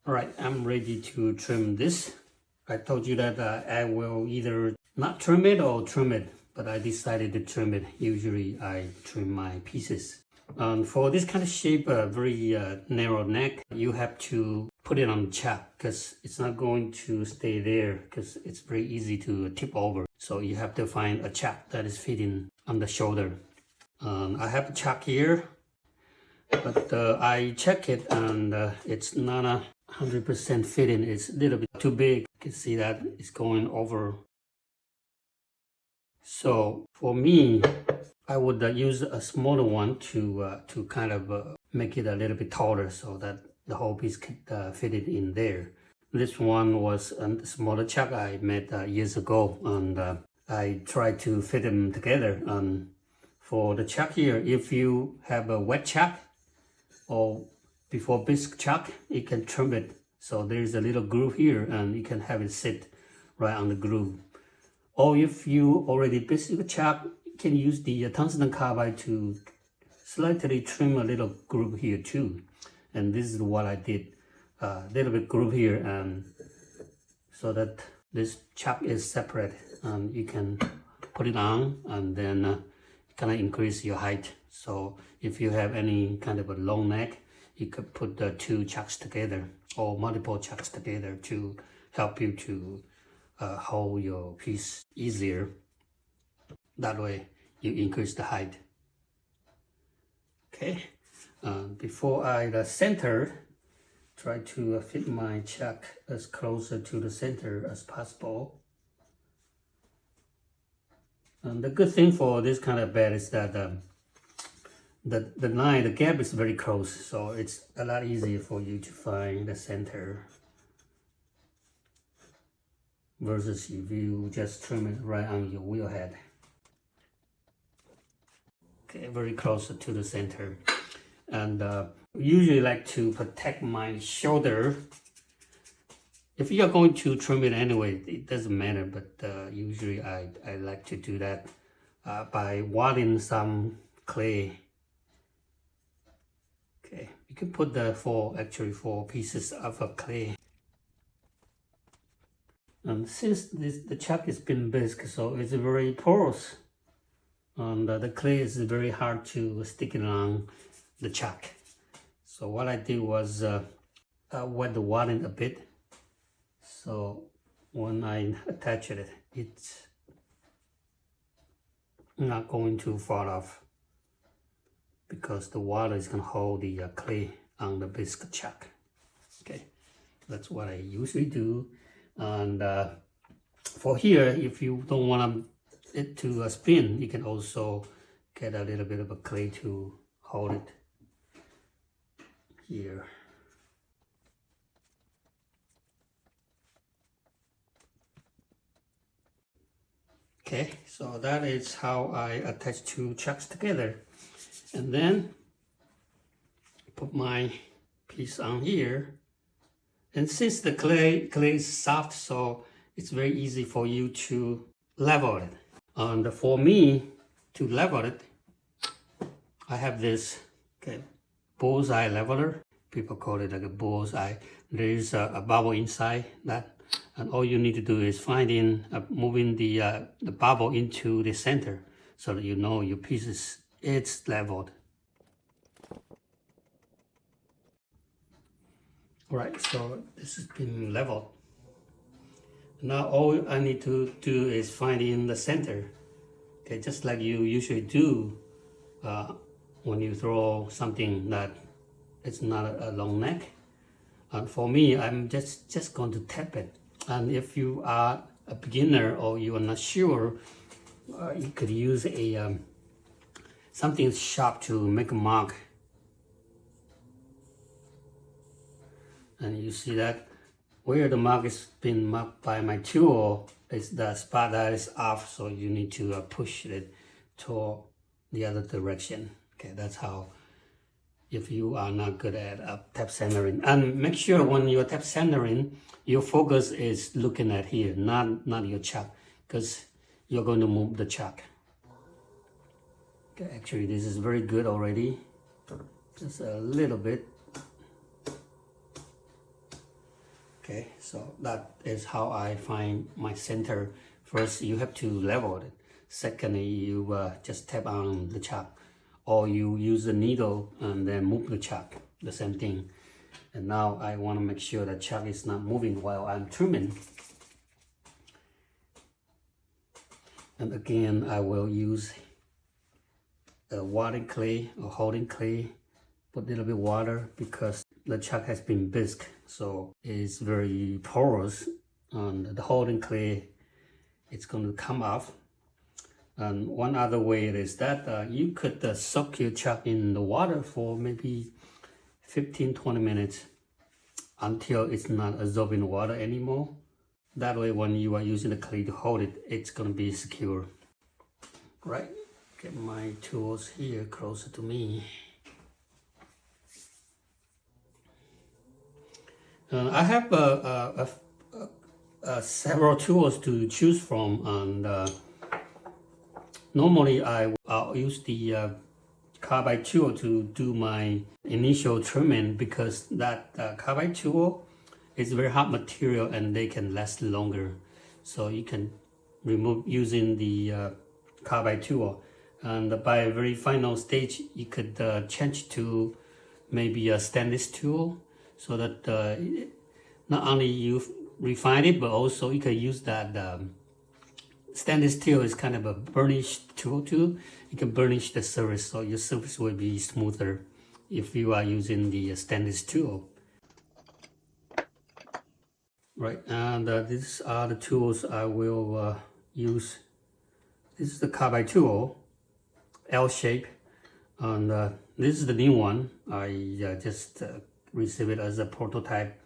Alright, I'm ready to trim this. I told you that I will either not trim it or trim it, but I decided to trim it. Usually I trim my pieces. For this kind of shape, very narrow neck, you have to put it on the chuck because it's not going to stay there because it's very easy to tip over. So you have to find a chuck that is fitting on the shoulder. I have a chuck here, but I check it and it's not 100% fitting. It's a little bit too big. You can see that it's going over. So for me, I would use a smaller one to kind of make it a little bit taller so that the whole piece could fit it in there. This one was a smaller chuck I made years ago, and I tried to fit them together. For the chuck here, if you have a wet chuck or before bisque chuck, you can trim it. So there's a little groove here and you can have it sit right on the groove. Or if you already bisque chuck, you can use the tungsten carbide to slightly trim a little groove here too. And this is what I did, a little bit groove here, and so that this chuck is separate and you can put it on and then kind of increase your height. So if you have any kind of a long neck, you could put the two chucks together or multiple chucks together to help you to hold your piece easier. That way you increase the height. Okay, before I center, try to fit my chuck as closer to the center as possible. And the good thing for this kind of bed is that the gap is very close, so it's a lot easier for you to find the center versus if you just trim it right on your wheel head. Okay, very close to the center. And usually like to protect my shoulder. If you're going to trim it anyway, it doesn't matter, but usually I like to do that by wadding some clay. Okay, you can put the four pieces of clay. And since the chuck has been bisque, so it's very porous, and the clay is very hard to stick it on the chuck. So what I did was wet the wadding a bit, so when I attach it, it's not going to fall off because the water is going to hold the clay on the bisque chuck. Okay, that's what I usually do. And for here, if you don't want it to spin, you can also get a little bit of a clay to hold it here. Okay, so that is how I attach two chucks together. And then put my piece on here. And since the clay is soft, so it's very easy for you to level it. And for me to level it, I have this bullseye leveler. People call it like a bullseye. There is a bubble inside that, and all you need to do is moving the bubble into the center so that you know your piece it's leveled. Alright, so this has been leveled. Now all I need to do is find in the center. Okay, just like you usually do when you throw something that it's not a long neck. And for me, I'm just going to tap it. And if you are a beginner or you are not sure, you could use a something sharp to make a mark. And you see that where the mark is being marked by my tool is the spot that is off, so you need to push it toward the other direction. Okay, that's how, if you are not good at tap centering. And make sure when you're tap centering, your focus is looking at here, not your chuck, because you're going to move the chuck. Okay, actually this is very good already. Just a little bit. Okay, so that is how I find my center. First, you have to level it. Secondly, you just tap on the chuck, or you use the needle and then move the chuck, the same thing. And now I want to make sure the chuck is not moving while I'm trimming. And again, I will use a water clay or holding clay, put a little bit of water because the chuck has been bisque, so it's very porous, and the holding clay, it's going to come off. And one other way is that you could soak your chuck in the water for maybe 15-20 minutes until it's not absorbing water anymore. That way, when you are using the clay to hold it, it's going to be secure. Right, get my tools here closer to me. I have several tools to choose from, and normally I'll use the carbide tool to do my initial trimming, because that carbide tool is very hard material and they can last longer. So you can remove using the carbide tool, and by a very final stage you could change to maybe a stainless tool, so that not only you refine it, but also you can use that stainless steel is kind of a burnish tool too. You can burnish the surface, so your surface will be smoother if you are using the stainless tool. Right, and these are the tools I will use. This is the carbide tool, L shape, and this is the new one. I just receive it as a prototype.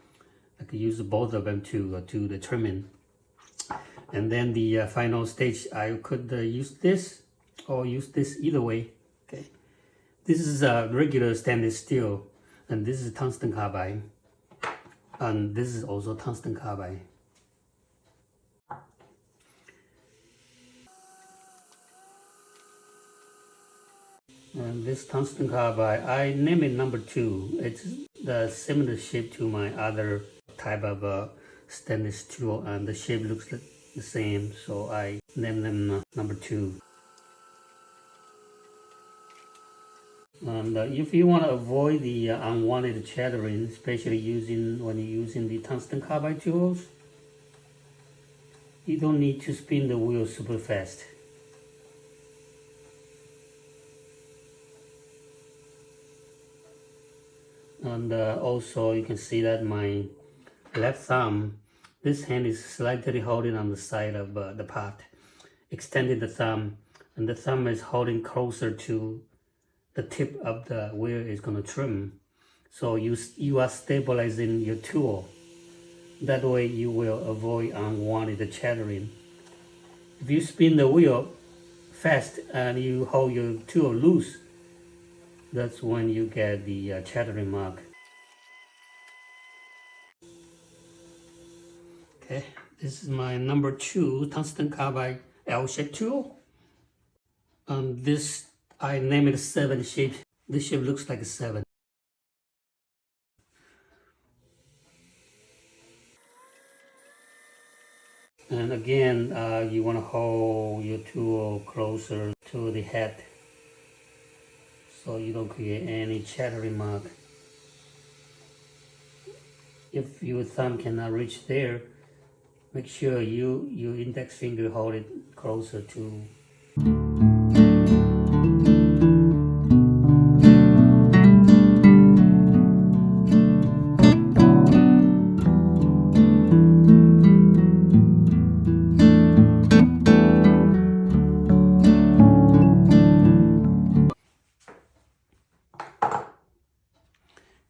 I could use both of them to do the trimming. And then the final stage, I could use this or use this, either way. Okay, this is a regular stainless steel, and this is tungsten carbide, and this is also tungsten carbide. And this tungsten carbide, I name it number 2. It's the similar shape to my other type of stainless tool, and the shape looks the same, so I name them number 2. And if you want to avoid the unwanted chattering, especially when you're using the tungsten carbide tools, you don't need to spin the wheel super fast. And also you can see that my left thumb, this hand is slightly holding on the side of the pot, extended the thumb, and the thumb is holding closer to the tip of the where it's going to trim. So you are stabilizing your tool. That way you will avoid unwanted chattering. If you spin the wheel fast and you hold your tool loose, that's when you get the chattering mark. Okay, this is my number 2 tungsten carbide L-shaped tool. This, I name it 7 shape. This shape looks like a 7. And again, you want to hold your tool closer to the head, so you don't create any chattering mark. If your thumb cannot reach there, make sure your index finger hold it closer to.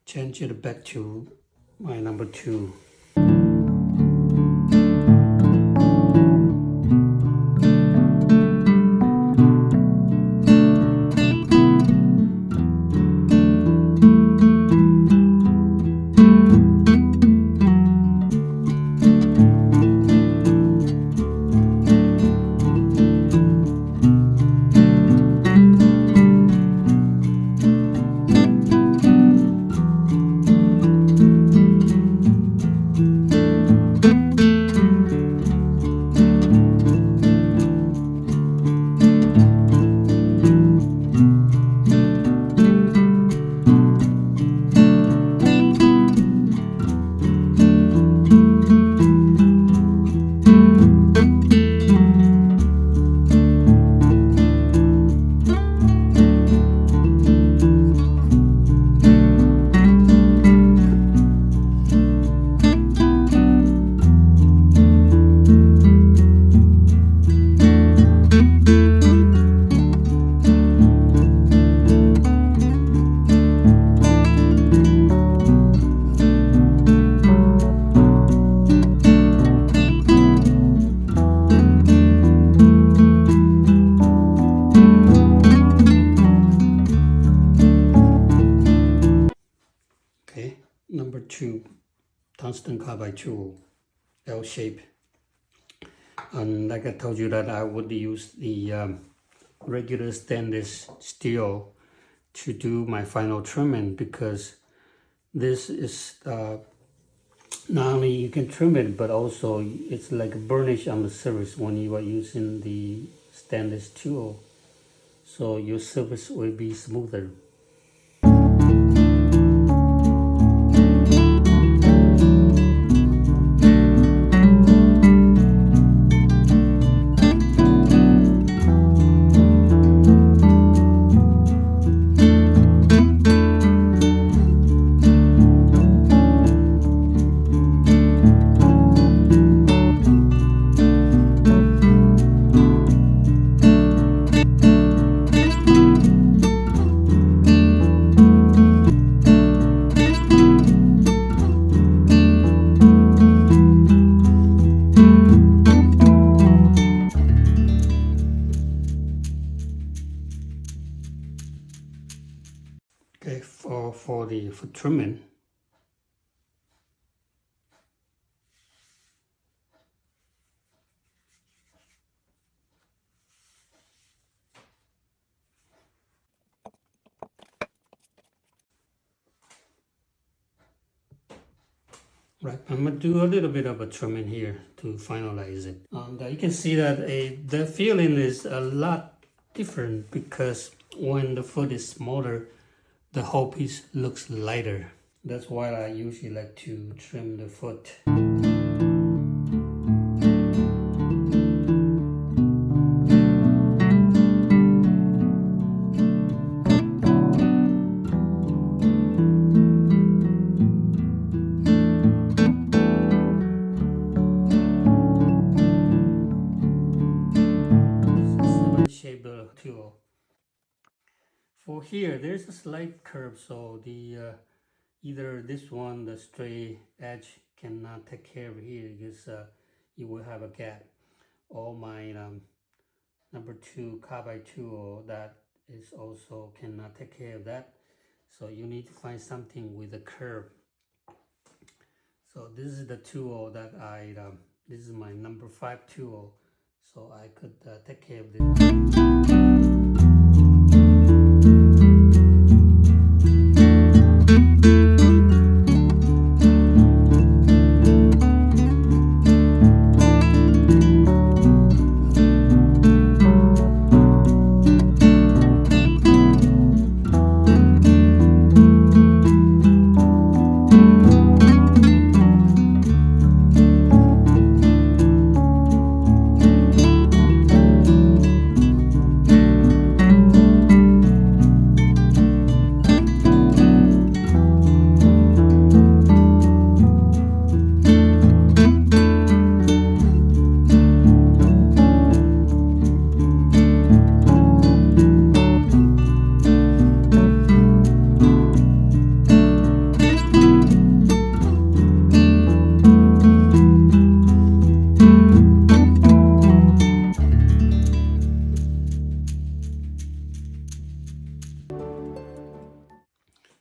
Change it back to my number 2. tungsten carbide tool, L shape. And like I told you that I would use the regular stainless steel to do my final trimming, because this is not only you can trim it, but also it's like a burnish on the surface when you are using the stainless tool, so your surface will be smoother. Okay, for trimming, right, I'm gonna do a little bit of a trimming here to finalize it. And you can see that the feeling is a lot different, because when the foot is smaller, the whole piece looks lighter. That's why I usually like to trim the foot. Tool. For here, there's a slight curve, so the either this one, the straight edge, cannot take care of here, because you will have a gap. Or my number 2 carbide tool, that is also cannot take care of that. So you need to find something with a curve. So this is the tool that this is my number 5 tool, so I could take care of this.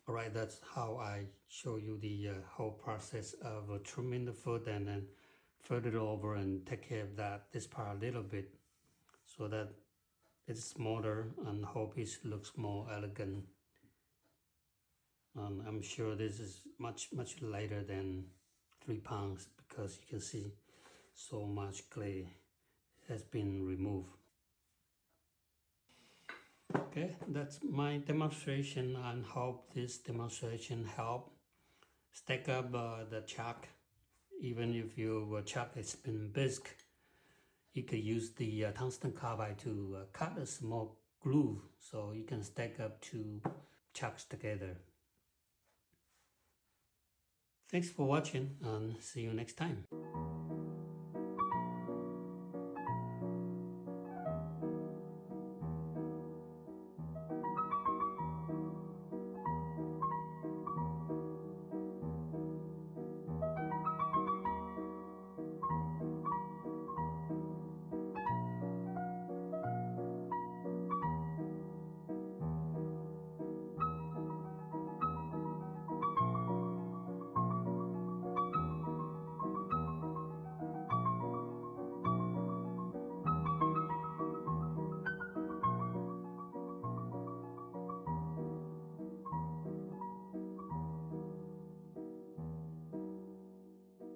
Alright, that's how I show you the whole process of trimming the foot, and then fold it over and take care of this part a little bit, so that it's smaller and the whole piece looks more elegant. I'm sure this is much lighter than 3 pounds, because you can see so much clay has been removed. Okay, that's my demonstration, and hope this demonstration helped stack up the chuck. Even if your chuck has been big, you could use the tungsten carbide to cut a small groove, so you can stack up 2 chucks together. Thanks for watching, and see you next time.